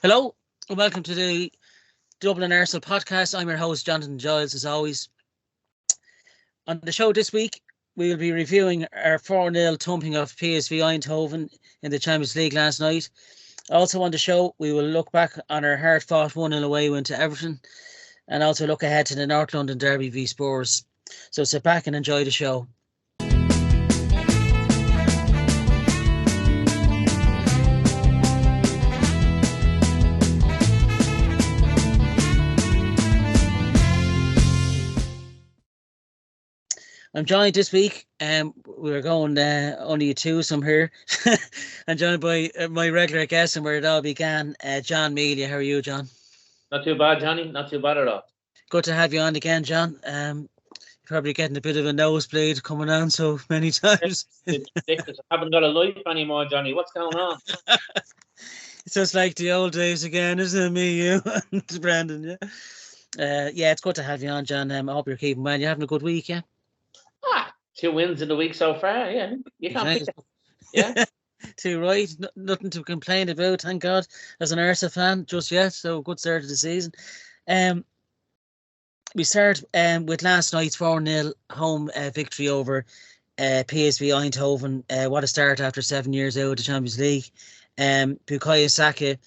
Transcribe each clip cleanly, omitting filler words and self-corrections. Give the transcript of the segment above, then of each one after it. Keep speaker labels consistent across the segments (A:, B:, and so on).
A: Hello, and welcome to the Dublin Arsenal podcast. I'm your host, Jonathan Giles, as always. On the show this week, we will be reviewing our 4-0 thumping of PSV Eindhoven in the Champions League last night. Also on the show, we will look back on our hard-fought 1-0 away win to Everton and also look ahead to the North London Derby v Spurs. So sit back and enjoy the show. I'm joined this week, we're going only a twosome here. I'm joined by my regular guest and where it all began, John Mealy. How are you, John?
B: Not too bad, Johnny. Not too bad at all.
A: Good to have you on again, John. You're probably getting a bit of a nosebleed coming on so many times.
B: It's ridiculous. I haven't got a life anymore, Johnny. What's going on?
A: It's just like the old days again, isn't it? Me, you, and Brandon, yeah. Yeah, it's good to have you on, John. I hope you're keeping well. You're having a good week, yeah?
B: 2 wins in the week so far. Yeah, you can't pick it. Yeah.
A: Too right. Nothing to complain about, thank God, as an Arsenal fan just yet. So good start to the season. We start with last night's 4-0 home victory over PSV Eindhoven. What a start after 7 years out of the Champions League. Bukayo Saka,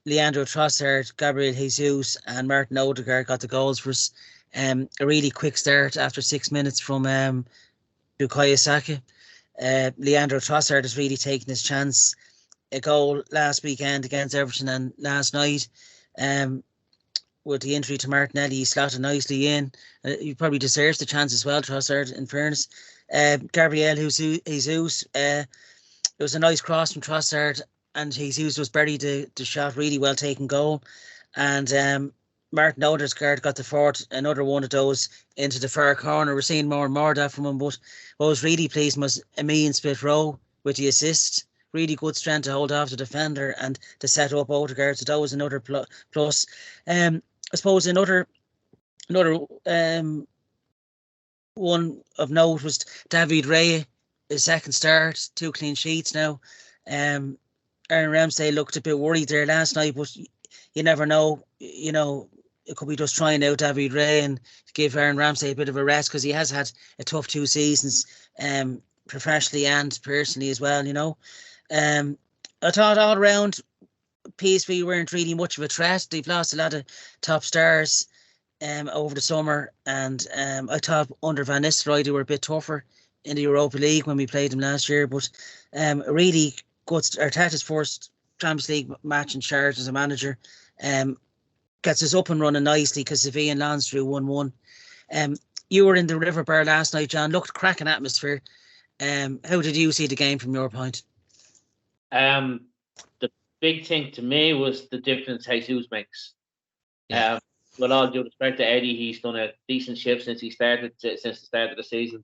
A: Leandro Trossard, Gabriel Jesus and Martin Odegaard got the goals for us. A really quick start after 6 minutes from Bukayo Saka. Leandro Trossard has really taken his chance. A goal last weekend against Everton and last night. With the injury to Martinelli, he slotted nicely in. He probably deserves the chance as well, Trossard, in fairness. Gabriel Jesus, it was a nice cross from Trossard and Jesus was buried the shot, really well taken goal. And Martin Odegaard got the fourth, another one of those into the far corner. We're seeing more and more of that from him, but what was really pleasing was Emi and Smith Rowe with the assist. Really good strength to hold off the defender and to set up Odegaard, so that was another plus. I suppose another one of note was David Raya, his second start, 2 clean sheets now. Aaron Ramsey looked a bit worried there last night, but you never know, it could be just trying out David Ray and give Aaron Ramsey a bit of a rest because he has had a tough 2 seasons, professionally and personally as well, I thought all around PSV weren't really much of a threat. They've lost a lot of top stars over the summer, and I thought under Van Nistelrooy they were a bit tougher in the Europa League when we played them last year, but really good. Arteta's first Champions League match in charge as a manager. Gets us up and running nicely because Sevilla and Lens drew 1-1. You were in the River Bar last night, John. Looked cracking atmosphere. How did you see the game from your point?
B: The big thing to me was the difference Jesus makes.
A: Yeah.
B: With all due respect to Eddie, he's done a decent shift since the start of the season.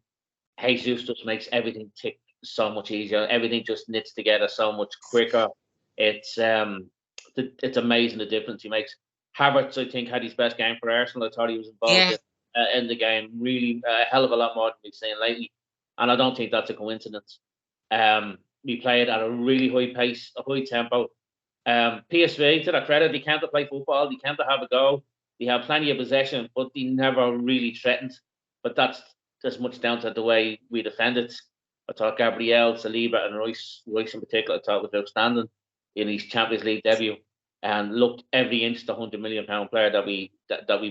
B: Jesus just makes everything tick so much easier. Everything just knits together so much quicker. It's amazing the difference he makes. Havertz, I think, had his best game for Arsenal. I thought he was involved in the game really a hell of a lot more than we've seen lately. And I don't think that's a coincidence. We played at a really high pace, a high tempo. PSV, to their credit, they can't play football. They can't have a go. They have plenty of possession, but they never really threatened. But that's as much down to the way we defended. I thought Gabriel, Saliba and Royce in particular, I thought was outstanding in his Champions League debut. And looked every inch the £100 million player that we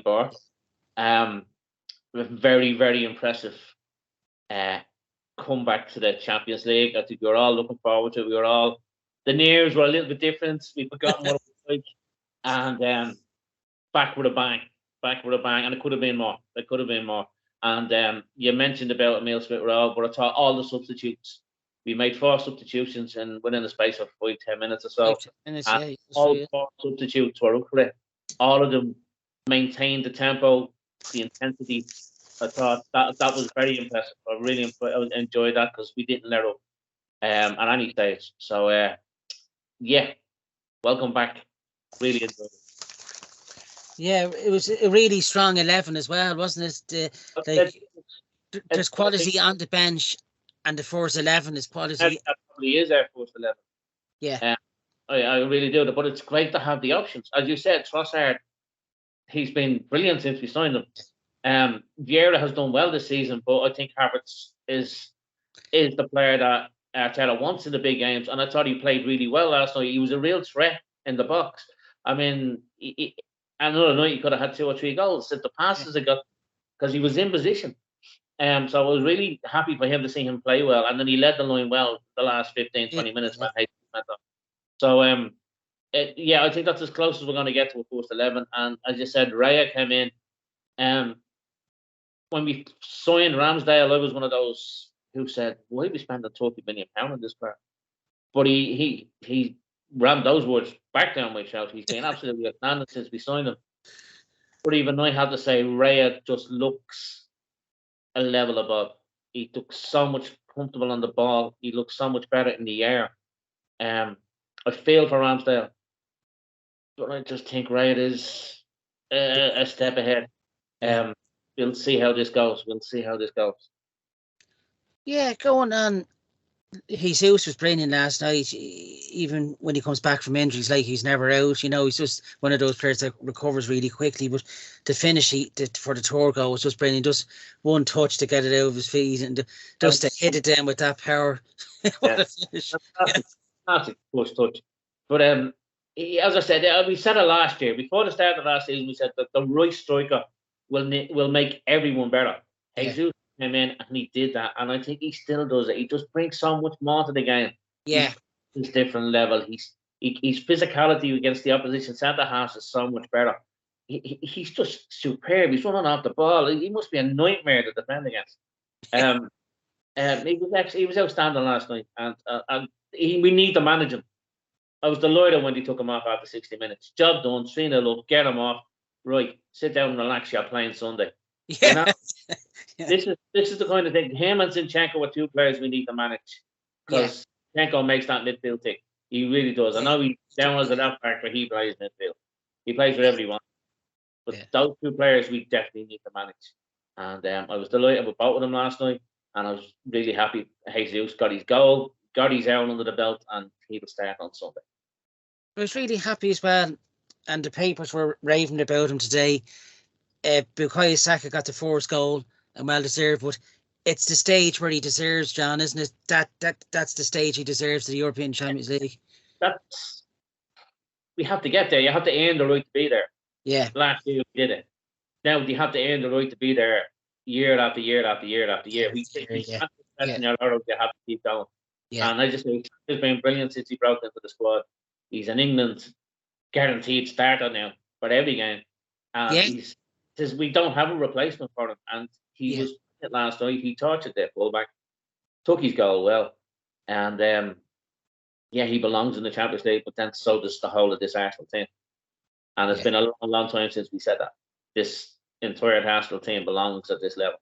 B: bought. Very, very impressive comeback to the Champions League. I think we were all looking forward to it. The nerves were a little bit different. We forgot what it was like. And back with a bang. And it could have been more. And you mentioned about Emile Smith-Rowe, but I thought all the substitutes. We made 4 substitutions within the space of 5-10 minutes or so. All 4 substitutes were up for it. All of them maintained the tempo, the intensity. I thought that was very impressive. I really enjoyed that because we didn't let up at any stage. So, welcome back. Really enjoyed it.
A: Yeah, it was a really strong 11 as well, wasn't it? There's quality on the bench. And the first 11 is quality.
B: That probably is our first 11.
A: Yeah.
B: I really do. But it's great to have the options. As you said, Trossard, he's been brilliant since we signed him. Vieira has done well this season, but I think Havertz is the player that Arteta wants in the big games, and I thought he played really well last night. He was a real threat in the box. I mean, another night he could have had 2 or 3 goals if the passes had got, because he was in position. So I was really happy for him to see him play well, and then he led the line well the last 15, 20 minutes. So I think that's as close as we're going to get to a first 11. And as you said, Raya came in. When we signed Ramsdale, I was one of those who said, "Why are we spending £30 million on this player?" But he rammed those words back down my throat. He's been absolutely outstanding since we signed him. But even I have to say, Raya just looks a level above. He looks so much comfortable on the ball. He looks so much better in the air. I feel for Ramsdale, but I just think Raya is a step ahead. We'll see how this goes.
A: Yeah, going on. Jesus was brilliant last night. Even when he comes back from injuries, like he's never out. He's just one of those players that recovers really quickly. But the finish for the tour goal was just brilliant. Just one touch to get it out of his feet and just to hit it down with that power. What a finish!
B: That's a close touch. But as I said, we said it last year. Before the start of last season, we said that the right striker will make everyone better. Jesus came in and he did that, and I think he still does it. He just brings so much more to the game.
A: Yeah,
B: he's different level. His physicality against the opposition centre half is so much better. He's just superb. He's running off the ball. He must be a nightmare to defend against. He was outstanding last night, and we need to manage him. I was delighted when they took him off after 60 minutes. Job done. 3-0 up. Get him off. Right, sit down and relax. You're playing Sunday.
A: Yeah.
B: This is the kind of thing. Him and Zinchenko are 2 players we need to manage, because Zinchenko makes that midfield tick. He really does. I know he's down as a left back, but he plays midfield. He plays wherever he wants. But those 2 players we definitely need to manage. And I was delighted with both of them last night, and I was really happy Jesus got his goal, got his own under the belt, and he will start on Sunday.
A: I was really happy as well, and the papers were raving about him today. Bukayo Saka got the 4th goal, and well deserved, but it's the stage where he deserves, John, isn't it? That's the stage he deserves, the European Champions League.
B: We have to get there. You have to earn the right to be there.
A: Yeah.
B: Last year we did it. Now you have to earn the right to be there year after year after year after year. You have to keep going. Yeah. And I just think he's been brilliant since he broke into the squad. He's an England guaranteed starter now for every game. And we don't have a replacement for him. And he was last night. He tortured their fullback, took his goal well, and he belongs in the Champions League. But then so does the whole of this Arsenal team. And it's been a long, long time since we said that this entire Arsenal team belongs at this level.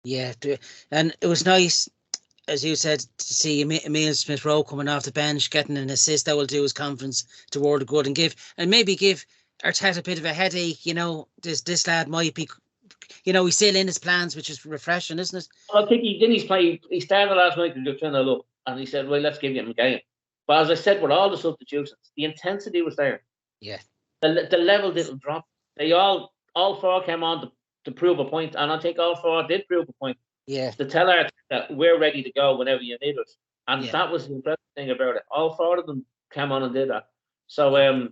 A: Yeah, and it was nice, as you said, to see Emile Smith-Rowe coming off the bench, getting an assist. That will do his confidence toward the good, and maybe give Arteta a bit of a headache. This lad might be, he's still in his plans, which is refreshing, isn't it?
B: Well, I think he started last night to trying to look, and he said, "Well, let's give him a game." But as I said, with all the substitutions, the intensity was there.
A: Yeah.
B: The level didn't drop. They all 4 came on to prove a point, and I think all 4 did prove a point.
A: Yeah.
B: To tell us that we're ready to go whenever you need us. And that was the impressive thing about it. All 4 of them came on and did that. So, like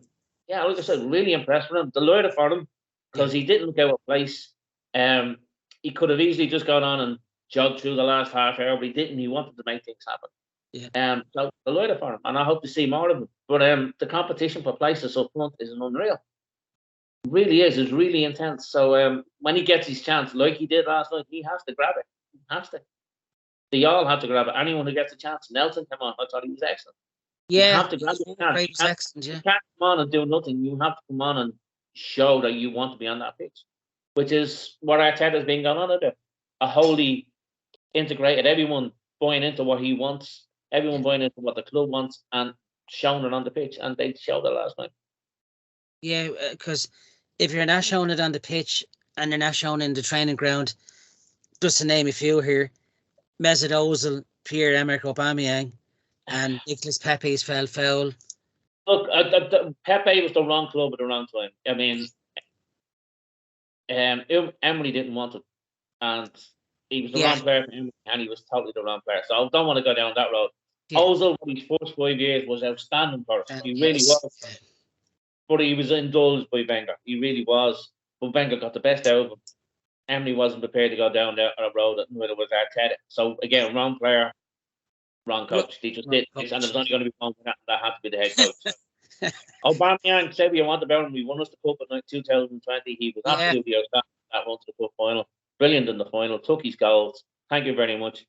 B: I said, really impressed with him. Delighted for him, because he didn't look out of place. He could have easily just gone on and jogged through the last half hour, but he didn't. He wanted to make things happen.
A: Yeah.
B: So delighted for him, and I hope to see more of him. But the competition for places up front is unreal. It really is. It's really intense. So when he gets his chance, like he did last night, he has to grab it. He has to. They all have to grab it. Anyone who gets a chance. Nelson came on. I thought he was excellent.
A: Yeah.
B: You have to grab it. You can't come on and do nothing. You have to come on and show that you want to be on that pitch, which is what Arteta's been going on about. A wholly integrated, everyone buying into what he wants, everyone buying into what the club wants, and showing it on the pitch. And they showed it last night.
A: Yeah, because if you're not showing it on the pitch and you're not showing it in the training ground, just to name a few here, Mesut Ozil, Pierre-Emerick Aubameyang, and Nicolas Pepe's fell foul.
B: Look, Pepe was the wrong club at the wrong time. I mean, Emery didn't want it, and he was the
A: Yeah,
B: wrong player for Emery, and he was totally the wrong player. So I don't want to go down that road.
A: yeah,
B: Ozil, for his first 5 years, was outstanding for us. He really
A: yes,
B: was. But he was indulged by Wenger. He really was. But Wenger got the best out of him. Emery wasn't prepared to go down that road, whether it was Arteta. So again, wrong player, wrong coach. They just did this, and there was only going to be one that had to be the head coach. Aubameyang said we want about him. We won us the cup in 2020. He was
A: yeah,
B: absolutely outstanding that run to the cup final. Brilliant in the final. Took his goals. Thank you very much.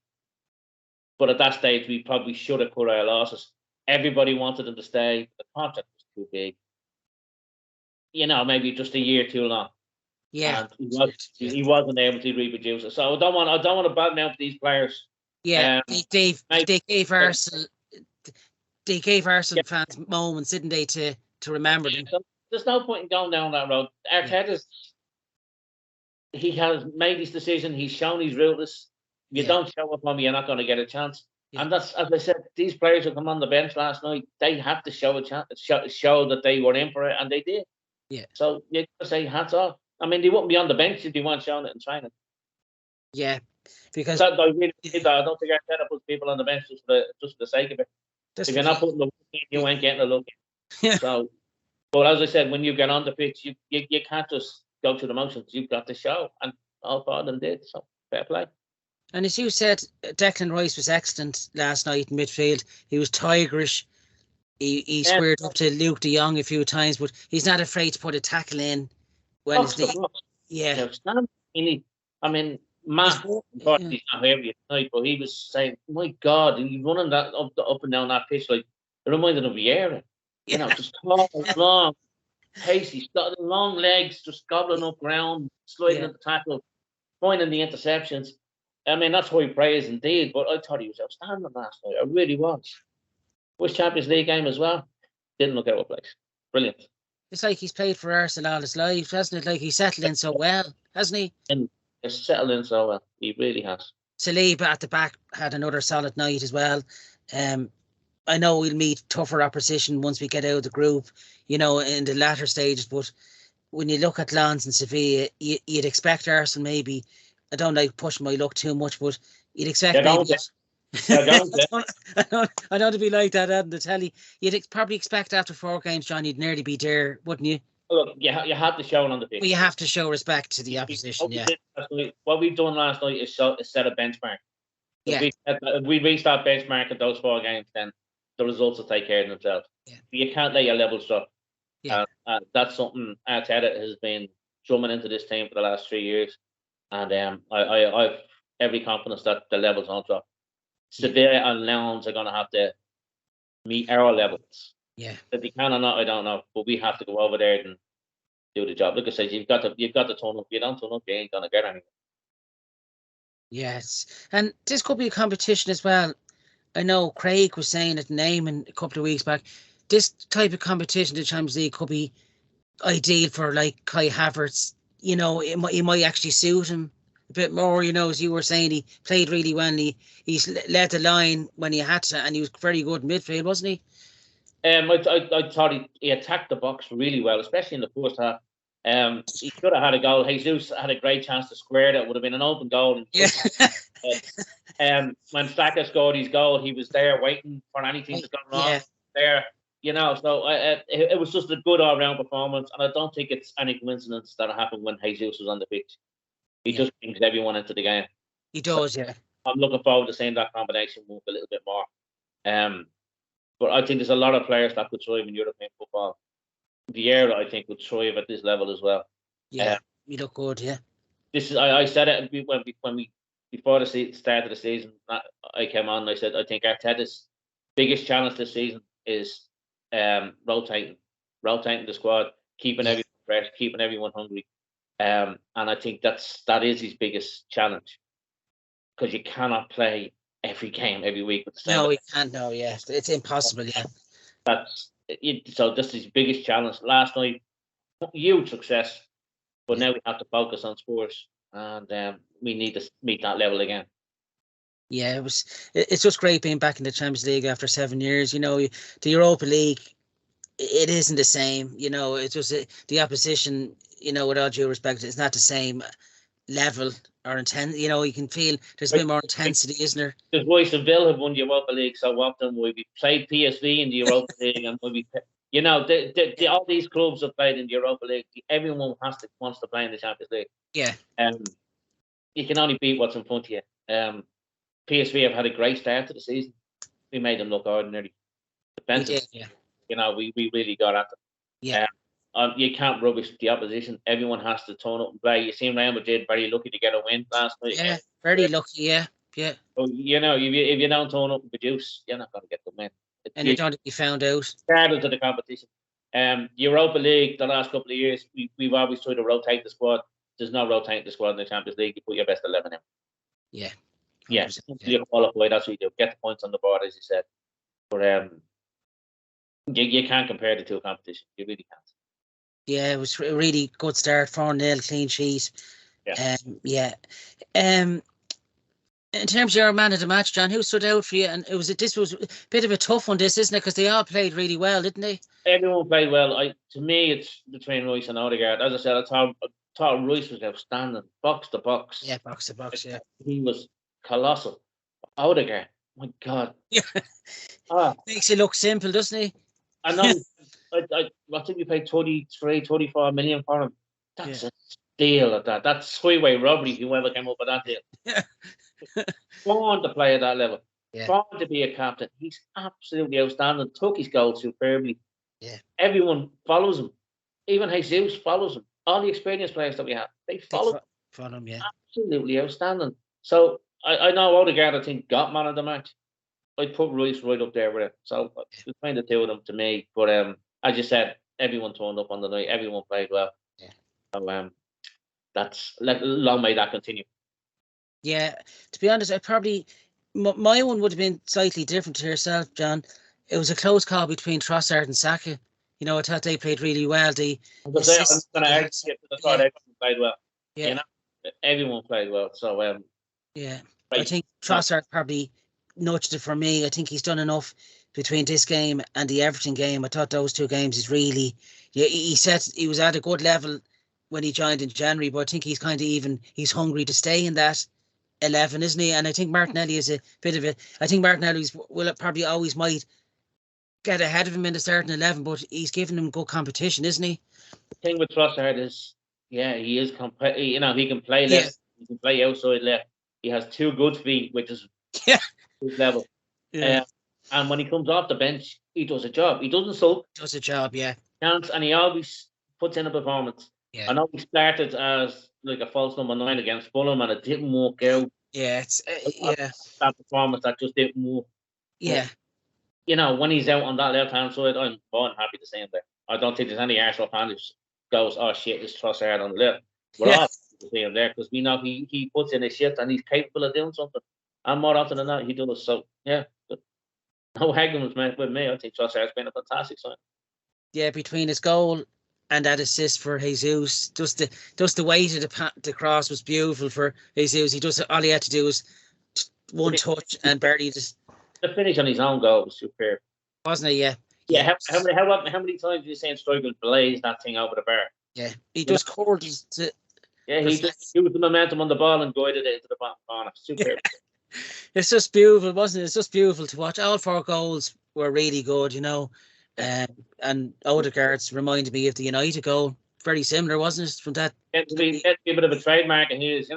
B: But at that stage, we probably should have cut our losses. Everybody wanted him to stay. The contract was too big. Maybe just a year too long.
A: yeah,
B: And he wasn't able to reproduce it. So I don't want to badmouth these players.
A: yeah. They gave
B: Yeah,
A: Arsenal fans moments, didn't they, to remember them?
B: there's no point in going down that road. Arteta's he has made his decision. He's shown his ruthless. You don't show up on me, you're not going to get a chance. And that's, as I said, these players who come on the bench last night, they have to show a chance, show that they were in for it, and they did.
A: Yeah.
B: So you got to say hats off. I mean, they wouldn't be on the bench if they weren't showing it in training.
A: Yeah, because
B: I don't think Arteta puts people on the bench just for the sake of it. If you're not putting the look in, you ain't getting a look in.
A: Yeah.
B: So, but as I said, when you get on the pitch, you can't just go through the motions. You've got to show, and all four of them did. So fair play.
A: And as you said, Declan Rice was excellent last night in midfield. He was tigerish. He squared up to Luke de Jong a few times, but he's not afraid to put a tackle in. Well,
B: yeah. I mean, Matt, he's not here tonight, but he was saying, "My God, he's running that up and down that pitch like it reminded him of Vieira. Just tall, long, pacey, long legs, just gobbling up ground, sliding at the tackle, finding the interceptions. I mean, that's why he praised indeed. But I thought he was outstanding last night. I really was. Was Champions League game as well. Didn't look out of place. Brilliant.
A: It's like he's played for Arsenal all his life, hasn't it? Like he's settled in so well, hasn't he?
B: And he's settled in so well. He really has.
A: Saliba at the back had another solid night as well. I know we'll meet tougher opposition once we get out of the group, in the latter stages. But when you look at Lens and Sevilla, you'd expect Arsenal maybe. I don't like pushing my luck too much, but you'd expect maybe. I don't want to be like that on the telly. You'd probably expect after 4 games, John, you'd nearly be there, wouldn't you?
B: Look, you have to show it on the pitch.
A: Well, you have to show respect to the opposition.
B: What we've done last night is set a benchmark. If we reach that benchmark at those 4 games, then the results will take care of themselves.
A: Yeah.
B: You can't let your levels drop.
A: Yeah.
B: That's something Arteta has been drumming into this team for the last 3 years, and I've every confidence that the levels won't drop. Sevilla and Lens are going to have to meet our levels.
A: Yeah.
B: If they can or not, I don't know. But we have to go over there and do the job. Like I said, you've got to turn up. If you don't turn up, you ain't going to get anything.
A: Yes. And this could be a competition as well. I know Craig was saying it naming a couple of weeks back. This type of competition, the Champions League, could be ideal for like Kai Havertz. It might actually suit him a bit more, as you were saying. He played really well. He's led the line when he had to, and he was very good in midfield, wasn't he?
B: I thought he attacked the box really well, especially in the first half. He should have had a goal. Jesus had a great chance to square that. It would have been an open goal. When Saka scored his goal, he was there waiting for anything to go wrong.
A: Yeah.
B: There, So it was just a good all-round performance, and I don't think it's any coincidence that it happened when Jesus was on the pitch. He just brings everyone into the game.
A: He does, yeah.
B: I'm looking forward to seeing that combination move a little bit more. But I think there's a lot of players that could thrive in European football. Vieira, I think, would thrive at this level as well.
A: Yeah, he look good, yeah.
B: This is I said it when we before the start of the season. I came on and I said I think Arteta's biggest challenge this season is rotating the squad, keeping everyone fresh, keeping everyone hungry. And I think that is his biggest challenge, because you cannot play every game every week with the same.
A: No, he can't. No, yeah, it's impossible. Yeah,
B: that's it. So this is his biggest challenge. Last night, huge success, but now we have to focus on Spurs, and we need to meet that level again.
A: Yeah, it's just great being back in the Champions League after 7 years. The Europa League, it isn't the same. It's just the opposition. With all due respect, it's not the same level or intent. You can feel there's a bit more intensity, isn't there?
B: Because Royce and Bill have won the Europa League so often. We played PSV in the Europa League, and all these clubs have played in the Europa League. Everyone wants to play in the Champions League.
A: Yeah.
B: You can only beat what's in front of you. PSV have had a great start to the season. We made them look ordinary. Defensive, we really got at them.
A: Yeah.
B: You can't rubbish the opposition. Everyone has to turn up and play. You seen Real Madrid very lucky to get a win last night.
A: Yeah, very lucky. Yeah.
B: But if you don't turn up and produce, you're not going to get the win.
A: And you don't be found out.
B: Started to the competition. Europa League, the last couple of years, we've always tried to rotate the squad. There's no rotating the squad in the Champions League. You put your best 11 in.
A: Yeah.
B: Yeah. You qualify. That's what you do. Get the points on the board, as you said. But you can't compare the two competitions. You really can't.
A: Yeah, it was a really good start. 4-0 clean sheet.
B: Yeah.
A: In terms of your man of the match, John, who stood out for you? And this was a bit of a tough one, isn't it? Because they all played really well, didn't they?
B: Everyone played well. To me, it's between Royce and Odegaard. As I said, I thought Royce was outstanding, box to box.
A: Yeah, box to box. Yeah,
B: he was colossal. Odegaard, my God.
A: Yeah, makes it look simple, doesn't he?
B: I know. I think we paid 23, 24 million for him. That's a steal at that. That's highway robbery. Whoever came up with that deal.
A: Yeah.
B: Born to play at that level.
A: Yeah.
B: Born to be a captain. He's absolutely outstanding. Took his goal superbly.
A: Yeah.
B: Everyone follows him. Even Jesus follows him. All the experienced players that we have, they follow
A: him. Yeah.
B: Absolutely outstanding. So I know Odegaard, I think, got man of the match. I'd put Royce right up there with it. So between the two of them to me. But as you said, everyone turned up on the night. Everyone played well.
A: Yeah.
B: So long may that continue.
A: Yeah. To be honest, my one would have been slightly different to yourself, John. It was a close call between Trossard and Saka. I thought they played really well. I'm
B: going to argue everyone played well.
A: Yeah.
B: Everyone played well. So
A: yeah. I think Trossard probably nudged it for me. I think he's done enough between this game and the Everton game. I thought those two games is really. Yeah, he said he was at a good level when he joined in January, but I think he's kind of he's hungry to stay in that 11, isn't he? And I think Martinelli is a bit of it. I think Martinelli will probably always might get ahead of him in the starting 11, but he's giving him good competition, isn't he?
B: The thing with Trossard is, he is he can play left, he can play outside left. He has two good feet, which is his level.
A: Yeah.
B: And when he comes off the bench, he does a job. He doesn't sulk.
A: Does a job, yeah.
B: And he always puts in a performance.
A: Yeah.
B: I know he started as like a false number 9 against Fulham, and it didn't work out.
A: Yeah, it's
B: that performance that just didn't work.
A: Yeah.
B: But, when he's out on that left-hand side, I'm more than happy to see him there. I don't think there's any Arsenal fan who goes, "Oh shit, it's Trossard on the left." We're all happy to see him there because we know he puts in his shit and he's capable of doing something. And more often than not, he does. So yeah, no arguments with me. I think Trossard's been a fantastic sign.
A: Yeah, between his goal and that assist for Jesus, just the weight of the cross was beautiful for Jesus. All he had to do was one touch and barely just.
B: The finish on his own goal was superb,
A: wasn't it? Yeah.
B: Yeah. How many times did you see him struggle to blaze that thing over the bar?
A: Yeah, he just curled it.
B: Yeah, he just used the momentum on the ball and guided it into the bottom corner. Superb.
A: Yeah. It's just beautiful, wasn't it? It's just beautiful to watch. All 4 goals were really good, and Odegaard's reminded me of the United goal. Very similar, wasn't it? From that.
B: To be a bit of a trademark of his,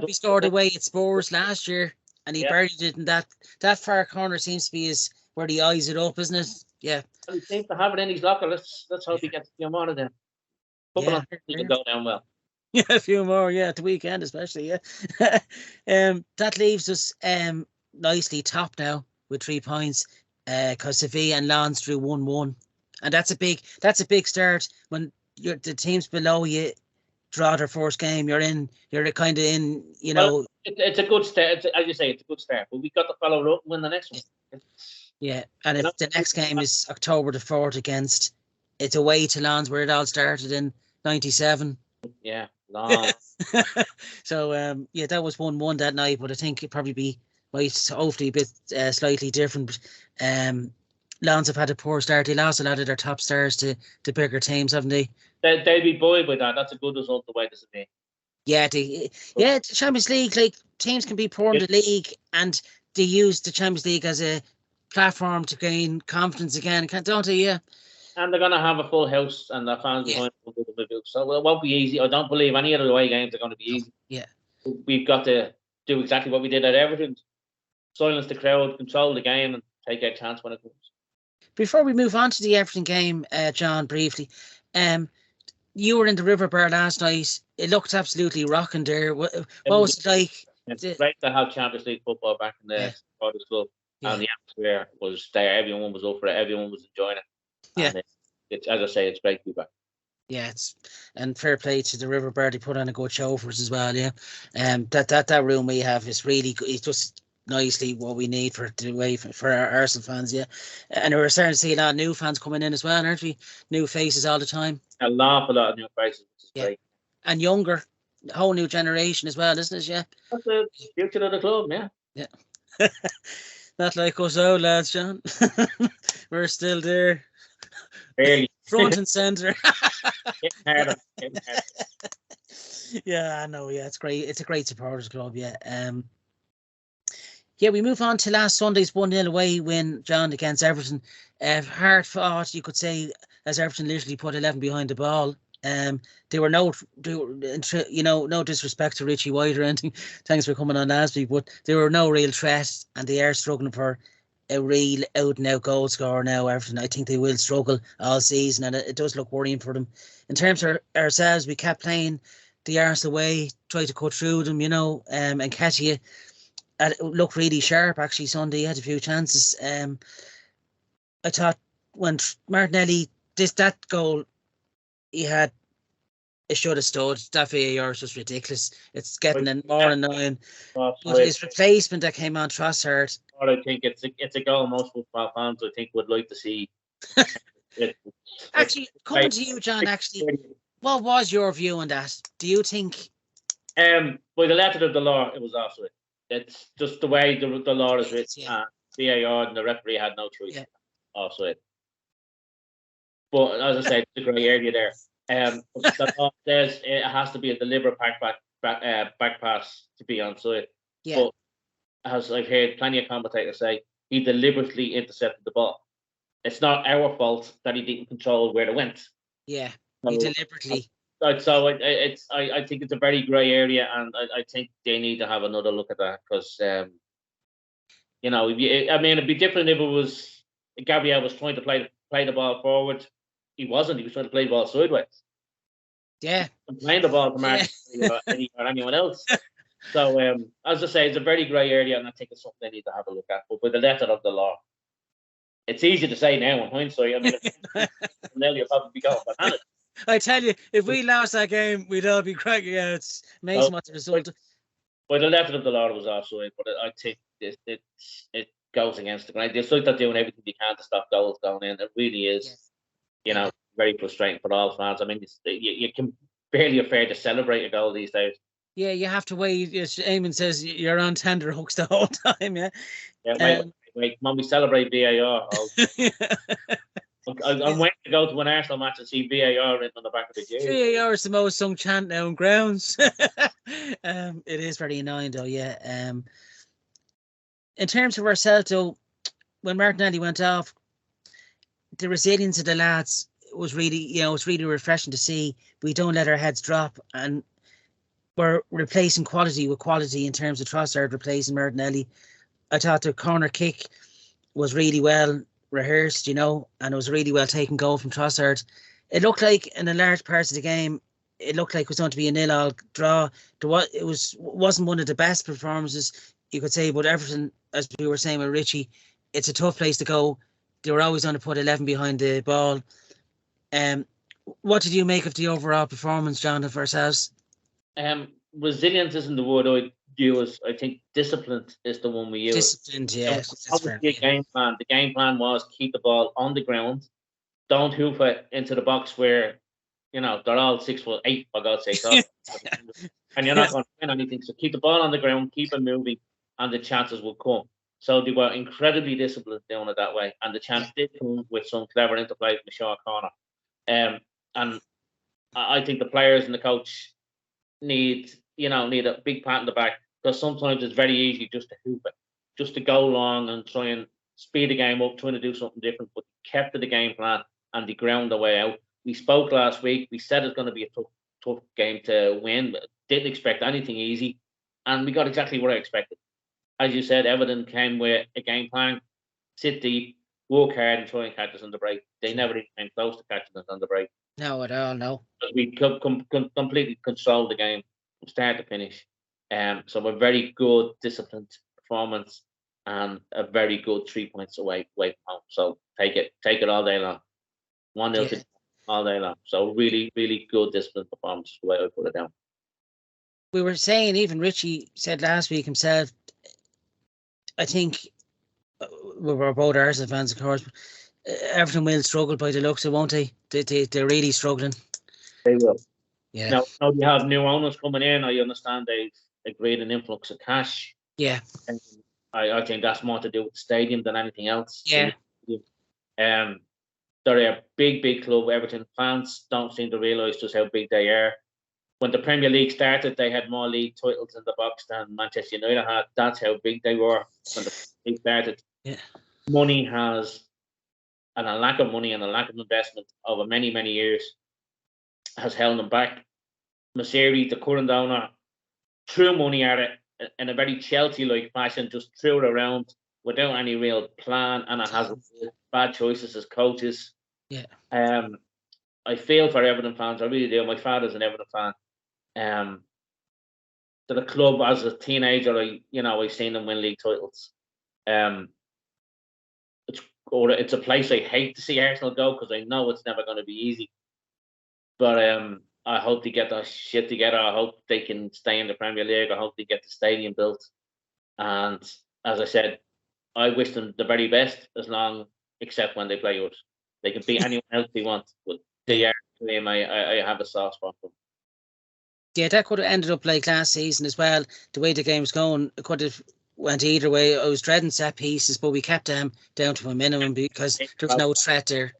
A: He scored away at Spurs last year. And he buried it in that far corner. Seems to be where he eyes it up, isn't it? Yeah.
B: He seems to have it in his locker. Let's hope he gets a few more of them. Couple of things can go down well.
A: Yeah, a few more. Yeah, at the weekend especially. Yeah. That leaves us nicely top now with 3 points. Because Sevilla and Lens drew 1-1, and that's a big start when the teams below you draw their first game. You're kind of in.
B: Well, it's a good start. As you say, it's a good start. But we got to follow up and win the next one.
A: Yeah, and if the next game is October the 4th it's away to Lens where it all started in '97.
B: Yeah, Long.
A: So yeah, that was 1-1 that night, but I think it probably might hopefully a bit slightly different. Lions have had a poor start. They lost a lot of their top stars to bigger teams, haven't they?
B: They'll be buoyed by that. That's a good result the way this has been.
A: Yeah, the Champions League, like teams can be poor in the league, and they use the Champions League as a platform to gain confidence again, don't they? Yeah.
B: And they're going to have a full house, and the fans behind them. So it won't be easy. I don't believe any of the away games are going to be easy.
A: Yeah.
B: We've got to do exactly what we did at Everton: silence the crowd, control the game, and take a chance when it comes.
A: Before we move on to the Everton game, John, briefly, you were in the River Bar last night. It looked absolutely rocking there. What was it like?
B: It's great to have Champions League football back in the supporters club, and the atmosphere was there. Everyone was up for it. Everyone was enjoying it.
A: Yeah,
B: and it's as I say, it's great to be back.
A: Yeah, and fair play to the River Bar. They put on a good show for us as well. Yeah, that room we have is really good. It's just nicely what we need for our Arsenal fans. Yeah, and we're starting to see a lot of new fans coming in as well, aren't we? New faces all the time.
B: A lot of new faces, which is great.
A: And younger, a whole new generation as well, isn't it? Yeah,
B: that's the future of the club.
A: Yeah. Not like us old lads, John. We're still there.
B: Really.
A: Front and centre.
B: Getting harder.
A: Yeah, I know. Yeah, it's great. It's a great supporters club. Yeah. Yeah, we move on to last Sunday's 1-0 away win, John, against Everton. Hard fought, you could say, as Everton literally put 11 behind the ball. No disrespect to Richie White or anything. Thanks for coming on last week, but there were no real threat, and they are struggling for a real out-and-out goal scorer now, Everton. I think they will struggle all season, and it does look worrying for them. In terms of ourselves, we kept playing the Arsenal way, tried to cut through them, and catch you. It looked really sharp, actually, Sunday. He had a few chances. I thought when Martinelli, that goal, it should have stood. That VAR is just ridiculous. It's getting more annoying. But his replacement that came on, Trossard.
B: I think it's a goal most football fans, I think, would like to see.
A: Actually, coming to you, John, what was your view on that? Do you think?
B: By the letter of the law, it was offside. It's just the way the law is written. VAR and the referee had no choice. Offside. But as I said, it's a grey area there. The law says it has to be a deliberate back pass to be onside.
A: Yeah.
B: But as I've heard plenty of commentators say, he deliberately intercepted the ball. It's not our fault that he didn't control where it went.
A: Yeah, he deliberately.
B: So I think it's a very grey area, and I think they need to have another look at that because, it'd be different if it was Gabriel was trying to play the ball forward. He wasn't. He was trying to play the ball sideways.
A: Yeah.
B: And playing the ball to Mark or anyone else. So, as I say, it's a very grey area, and I think it's something they need to have a look at. But with the letter of the law, it's easy to say now in hindsight. I mean, you'll probably be going bananas.
A: I tell you, if we lost that game, we'd all be cracking out. It's amazing what the result.
B: By the letter of the law, it was offside, but I think it goes against the grain. It's like they're doing everything they can to stop goals going in. It really is, very frustrating for all fans. I mean, you can barely afford to celebrate a goal these days.
A: Yeah, you have to wait. As Eamon says, you're on tender hooks the whole time. Yeah.
B: Yeah. Wait. When we celebrate VAR, I'm waiting to go to an Arsenal match and see VAR written on the back of the jersey.
A: VAR is the most sung chant now in grounds. It is very annoying though, yeah. In terms of ourselves though, when Martinelli went off, the resilience of the lads was really, it's really refreshing to see. We don't let our heads drop, and we're replacing quality with quality in terms of Trossard replacing Martinelli. I thought the corner kick was really well rehearsed, and it was a really well taken goal from Trossard. It looked like in a large parts of the game, it looked like it was going to be a 0-0 draw. It wasn't one of the best performances, you could say, but Everton, as we were saying with Richie, it's a tough place to go. They were always going to put 11 behind the ball. What did you make of the overall performance, John, of ourselves?
B: Resilience isn't the word I'd use. I think disciplined is the one we use.
A: Disciplined, yeah.
B: Obviously, game plan. The game plan was keep the ball on the ground, don't hoof it into the box where they're all 6'8" for God's sake. And you're not going to win anything. So keep the ball on the ground, keep it moving, and the chances will come. So they were incredibly disciplined doing it that way, and the chance did come with some clever interplay from the short corner. And I think the players and the coach need a big pat in the back, because sometimes it's very easy just to hoop it, just to go long and try and speed the game up, trying to do something different, but kept to the game plan and they ground the way out. We spoke last week. We said it's going to be a tough game to win. But didn't expect anything easy, and we got exactly what I expected. As you said, Everton came with a game plan: sit deep, work hard, and try and catch us on the break. They never even came close to catching us on the break.
A: No, at all, no.
B: We completely controlled the game from start to finish. So a very good, disciplined performance and a very good 3 points away from home. So take it all day long. 1-0 all day long. So really, really good disciplined performance, the way I put it down.
A: We were saying, even Richie said last week himself, I think we were both Arsenal fans, of course, but Everton will struggle by the looks of it, won't they? They're really struggling.
B: They will.
A: Yeah.
B: Now you have new owners coming in. I understand they've agreed an influx of cash.
A: Yeah.
B: And I think that's more to do with the stadium than anything else.
A: Yeah.
B: They're a big club. Everton fans don't seem to realise just how big they are. When the Premier League started, they had more league titles in the box than Manchester United had. That's how big they were when the league started.
A: Yeah.
B: Money has, and a lack of money and a lack of investment over many, many years has held them back. Masiri, the current owner, threw money at it in a very Chelsea-like fashion, just threw it around without any real plan, and it has bad choices as coaches.
A: Yeah.
B: I feel for Everton fans. I really do. My father's an Everton fan. To the club as a teenager, I've seen them win league titles. It's a place I hate to see Arsenal go, because I know it's never going to be easy. But I hope they get that shit together. I hope they can stay in the Premier League. I hope they get the stadium built. And as I said, I wish them the very best, except when they play us. They can beat anyone else they want, but they are to them. I have a soft spot for them.
A: Yeah, that could have ended up like last season as well. The way the game's going, it could have went either way. I was dreading set pieces, but we kept them down to a minimum because there was no threat there.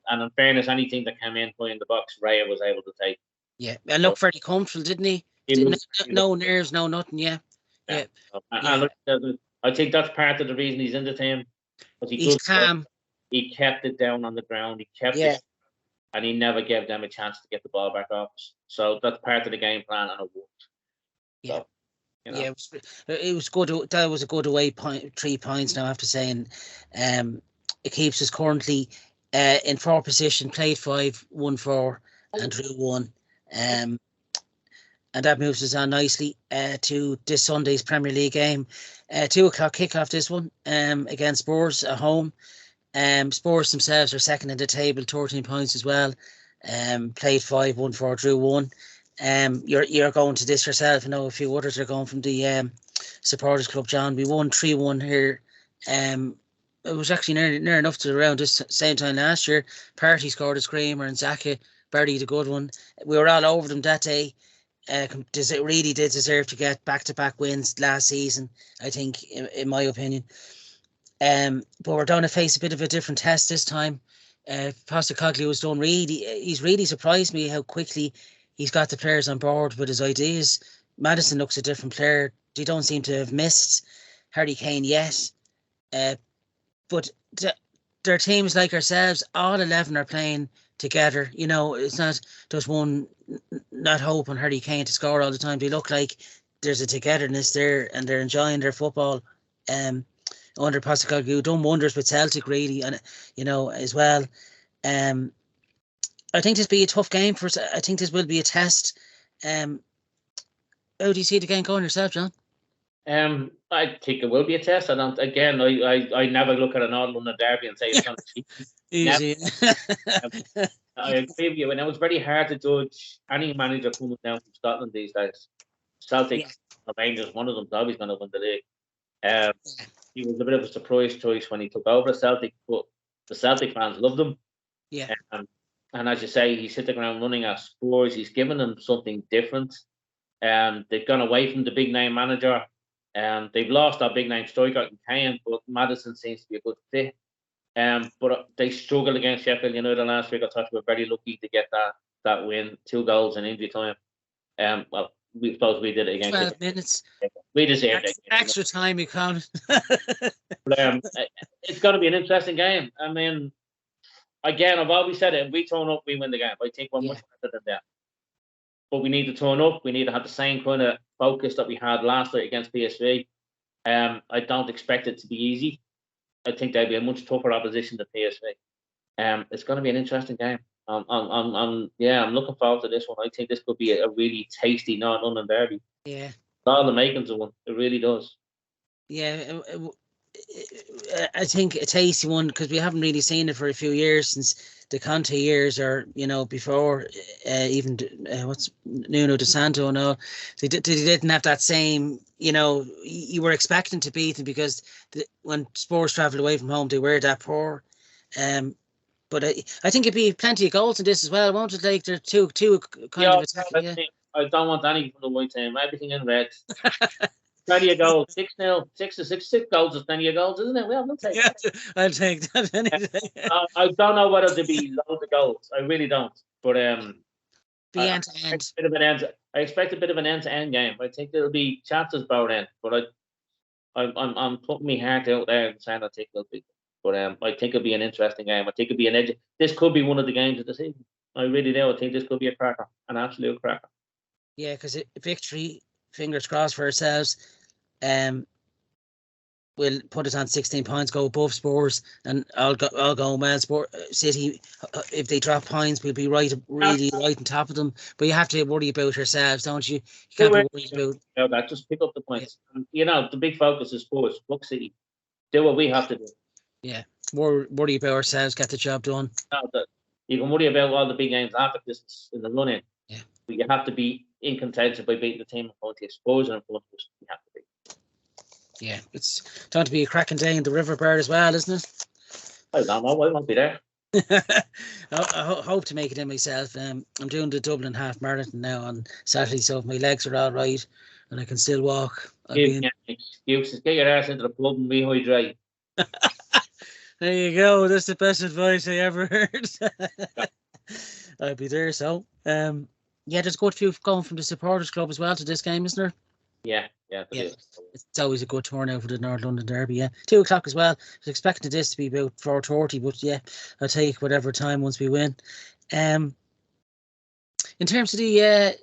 B: And in fairness, anything that came in playing the box, Raya was able to take.
A: Yeah, and looked very comfortable, didn't he? No nerves, no nothing. Yeah.
B: And look, I think that's part of the reason he's in the team.
A: He's calm.
B: He kept it down on the ground. He kept it, and he never gave them a chance to get the ball back off. So that's part of the game plan, and it worked.
A: Yeah. So, it was good. That was a good away 3 points now, after saying. It keeps us currently in 4th position, played 5, won 4, and drew 1. And that moves us on nicely to this Sunday's Premier League game. 2 o'clock kickoff, this one, against Spurs at home. Spurs themselves are second in the table, 13 points as well. Played 5, won 4, drew 1. You're going to this yourself. I know a few others are going from the supporters club, John. We won 3-1 here. It was actually near enough to around this same time last year. Partey scored a screamer and Zaka buried a good one. We were all over them that day. It really did deserve to get back-to-back wins last season, I think, in my opinion. But we're going to face a bit of a different test this time. Postecoglou has done he's really surprised me how quickly he's got the players on board with his ideas. Maddison looks a different player. They don't seem to have missed Harry Kane yet. But their teams like ourselves, all 11 are playing together. It's not just one not hoping Harry Kane to score all the time. They look like there's a togetherness there, and they're enjoying their football. Under Postecoglou, done wonders with Celtic, really, and as well. I think this will be a tough game for us. I think this will be a test. How do you see the game going yourself, John?
B: I think it will be a test. I never look at an All London derby and say it's going to be
A: easy.
B: I agree with you, and it was very hard to judge any manager coming down from Scotland these days. Celtic, Rangers, one of them's always going to win the league. He was a bit of a surprise choice when he took over Celtic, but the Celtic fans loved him.
A: Yeah.
B: And And as you say, he's hit the ground running at Spurs. He's given them something different. They've gone away from the big name manager. They've lost our big name striker in Kane, but Maddison seems to be a good fit. But they struggled against Sheffield United last week. I thought we were very lucky to get that win, 2 goals in injury time. Well, we suppose we did it against
A: 12 minutes.
B: We deserved it.
A: Extra time, you can't.
B: But, it's going to be an interesting game. I mean, again, I've always said it. If we turn up, we win the game. I think we're much better than that. But we need to turn up. We need to have the same kind of focus that we had last night against PSV. I don't expect it to be easy. I think they'll be a much tougher opposition than PSV. It's going to be an interesting game. I'm looking forward to this one. I think this could be a really tasty North London derby.
A: Yeah.
B: All the makings of one. It really does.
A: Yeah, I think a tasty one because we haven't really seen it for a few years since the Conte years, or before even what's Nuno De Santo and all. They didn't have that same. You were expecting to beat them because when Spurs travelled away from home, they were that poor. But I think it'd be plenty of goals in this as well, won't it? Like they're two kind of attacking. Yeah.
B: I don't want anything from the white team. Everything in red. Plenty of goals. 6-0. 6 goals is plenty of goals, isn't it? Well, we'll take it.
A: I'll take that.
B: I don't know whether there'll be loads of goals. I really don't. But
A: be end to end.
B: I expect a bit of an end-to-end game. I think there'll be chances both end. But I'm putting my heart out there and saying I think there'll be. But I think it'll be an interesting game. I think it'll be an edge. This could be one of the games of the season. I really do. I think this could be a cracker, an absolute cracker.
A: Yeah, because victory, fingers crossed for ourselves. We'll put us on 16 points, go above Spurs, and I'll go well. City, if they drop points, we'll be really right on top of them. But you have to worry about yourselves, don't you? You can't be worried about
B: that. Just pick up the points. Yeah. The big focus is Spurs. Look, City, do what we have to do.
A: Yeah, worry about ourselves, get the job done.
B: You can worry about all the big games after Christmas in the run-in.
A: Yeah.
B: But you have to be in contention by beating the team in front of you. Spurs and in front of us, you have to be.
A: Yeah, it's going to be a cracking day in the River Bird as well, isn't it?
B: I don't know. I won't be there.
A: I hope to make it in myself. I'm doing the Dublin half marathon now on Saturday, so if my legs are all right and I can still walk.
B: Excuses. Get your ass into the pub and rehydrate.
A: There you go. That's the best advice I ever heard. I'll be there. So, there's a good few going from the supporters club as well to this game, isn't there?
B: Yeah.
A: It's always a good turnout for the North London derby. Yeah, 2:00 as well. I was expecting this to be about 4:30, but yeah, I'll take whatever time once we win. In terms of the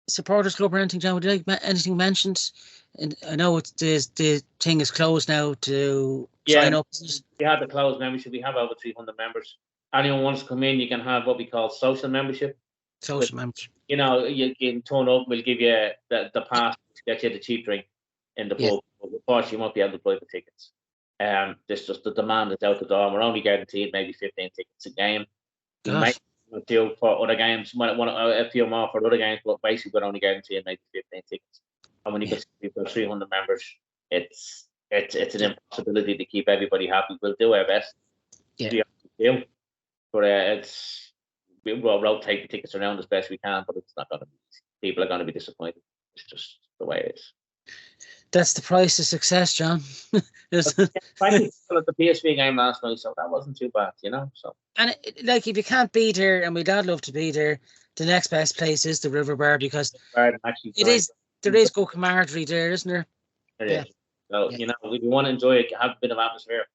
A: supporters club or anything, John, would you like anything mentioned? And I know the thing is closed now to sign up.
B: We have the closed membership. We have over 300 members. Anyone wants to come in, you can have what we call social membership.
A: Membership.
B: You can turn up. We'll give you the pass to get you the cheap drink in the pub. But of course, you won't be able to buy the tickets. This just the demand is out the door. We're only guaranteed maybe 15 tickets a game. We might a few for other games, a few more for other games, but basically we're only guaranteed maybe 15 tickets. And when you get people 300 members, it's an impossibility to keep everybody happy. We'll do our best.
A: Yeah.
B: But we'll rotate the tickets around as best we can, but it's not going to be easy. People are going to be disappointed. It's just the way it is.
A: That's the price of success, John.
B: Frankly, at the PSV game last night, so that wasn't too bad, So,
A: and if you can't be there, and we'd all love to be there, the next best place is the River Bar because there is good camaraderie there, isn't there?
B: It is. So we want to enjoy it, have a bit of atmosphere.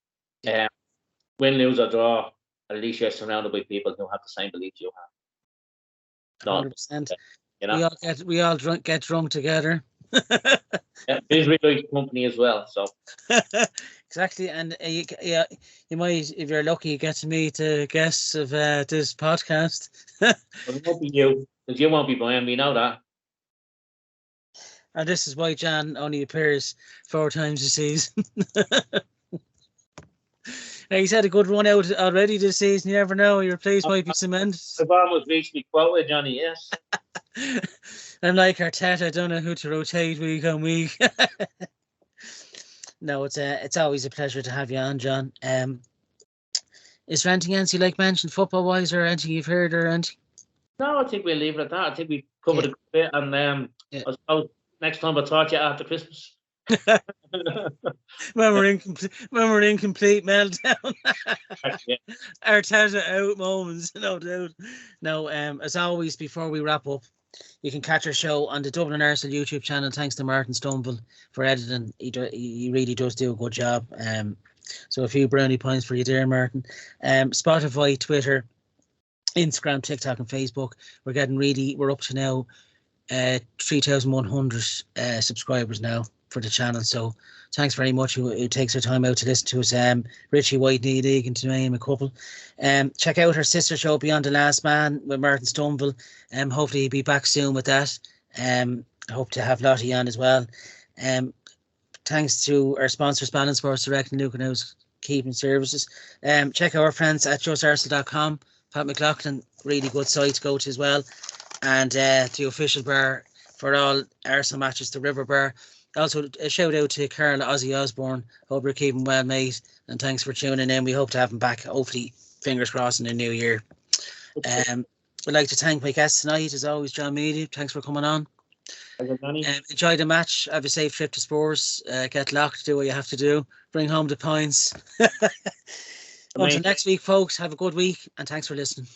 B: Win, lose or draw, at least you're surrounded by people who have the same beliefs you have.
A: 100%. We all get drunk together.
B: It's really company as well. So
A: exactly, and you might, if you're lucky, get to meet guests of this podcast.
B: Well, it won't be you, because you won't be buying. We know that.
A: And this is why John only appears 4 times a season. Now, he's had a good run out already this season. You never know. Your place might be cemented.
B: I've almost reached me quota, Johnny, yes.
A: I'm like Arteta, I don't know who to rotate week on week. No, it's always a pleasure to have you on, John. Is there anything else you like mentioned football wise, or anything you've heard, or anything?
B: No, I think we'll leave it at that. I think we covered a good bit, and
A: Yeah.
B: I suppose next time I'll talk to you after Christmas.
A: when we're in complete meltdown.
B: Yeah.
A: Arteta out moments, no doubt. No, as always, before we wrap up, you can catch our show on the Dublin Arsenal YouTube channel. Thanks to Martin Stumble for editing. He really does do a good job. So a few brownie points for you there, Martin. Spotify, Twitter, Instagram, TikTok, and Facebook. We're up to now 3,100 subscribers now for the channel. So thanks very much who takes their time out to listen to us. Richie White, Neil Egan, to name a couple. Check out our sister show Beyond the Last Man with Martin Stumble. Hopefully he'll be back soon with that. I hope to have Lottie on as well. Thanks to our sponsor Spanning Sports Direct and Lucan House Keeping Services. Check out our friends at justarsel.com. Pat McLaughlin, really good site to go to as well. And the official bar for all Arsenal matches, the River Bar. Also, a shout out to Carl Ozzy Osborne. Hope you're keeping well, mate. And thanks for tuning in. We hope to have him back, hopefully, fingers crossed, in the new year. I'd like to thank my guests tonight, as always, John Meady. Thanks for coming on. Enjoy the match. Have a safe trip to Spurs. Get locked, do what you have to do. Bring home the points. Until next week, folks, have a good week, and thanks for listening.